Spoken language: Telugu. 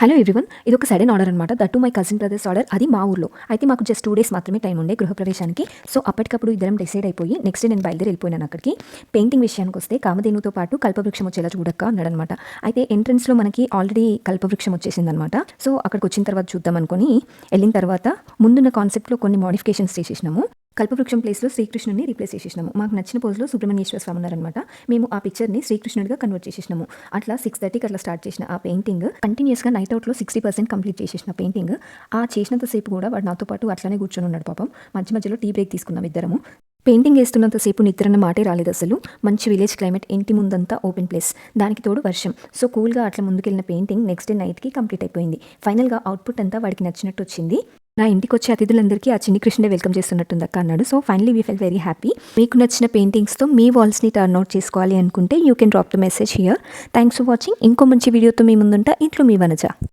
హలో ఎవ్రీవన్, ఇది ఒక సడన్ ఆర్డర్ అనమాట. That to my cousin brothers order. అది మా ఊర్లో. అయితే మాకు జస్ట్ 2 days మాత్రమే టైం ఉండే గృహప్రవేశానికి. సో అప్పటికప్పుడు ఇద్దరం డిసైడ్ అయిపోయి నెక్స్ట్ డే నేను బయలుదేరి వెళ్ళిపోయాను అక్కడికి. పెయింటింగ్ విషయానికి వస్తే కామధేనుతో పాటు కల్పవృక్షం వచ్చేలా చూడక్క అన్నాడనమాట. అయితే ఎంట్రన్స్లో మనకి ఆల్రెడీ కల్పవృక్షం వచ్చేసిందనమాట. సో అక్కడికి వచ్చిన తర్వాత చూద్దాం అనుకుని వెళ్ళిన తర్వాత ముందున్న కాన్సెప్ట్లో కొన్ని మోడిఫికేషన్స్ చేసేసినాము. కల్పవృక్షం ప్లేస్లో శ్రీకృష్ణుని రీప్లేస్ చేసేసినాము. మాకు నచ్చిన పోజ్లో సుబ్రహ్మణ్యేశ్వర స్వామి ఉన్నారనమాట. మేము ఆ పిక్చర్ని శ్రీకృష్ణుడిగా కన్వర్ట్ చేసేసినాము. అట్లా 6:30కి అట్లా స్టార్ట్ చేసిన ఆ పెయింటింగ్ కంటిన్యూస్గా నైట్ అవుట్లో 60% కంప్లీట్ చేసేసిన పెయింటింగ్. ఆ చేసినంతసేపు కూడా వాడు నాతో పాటు అట్లానే కూర్చొని ఉన్నాడు పాపం. మధ్య మధ్యలో టీ బ్రేక్ తీసుకున్నాం ఇద్దరము. పెయింటింగ్ వేస్తున్నంతసేపు నిద్రన్న మాటే రాలేదు అసలు. మంచి విలేజ్ క్లైమేట్, ఇంటి ముందంతా ఓపెన్ ప్లేస్, దానికి తోడు వర్షం. సో కూల్గా అట్లా ముందుకెళ్ళిన పెయింటింగ్ నెక్స్ట్ డే నైట్కి కంప్లీట్ అయిపోయింది. ఫైనల్గా అవుట్పుట్ అంతా వాడికి నచ్చినట్టు వచ్చింది. నా ఇంటికి వచ్చే అతిథులందరికీ ఆ చిన్ని కృష్ణుడే వెల్కమ్ చేస్తున్నట్టుంది అక్క అన్నాడు. So finally we fell very happy. మీకు నచ్చిన పెయింటింగ్స్తో మీ వాల్స్ని టర్న్ అవుట్ చేసుకోవాలి అనుకుంటే you can drop the message here. Thanks for watching. ఇంకో మంచి వీడియోతో మీ ముందుంటా. ఇంట్లో మీ వనజ.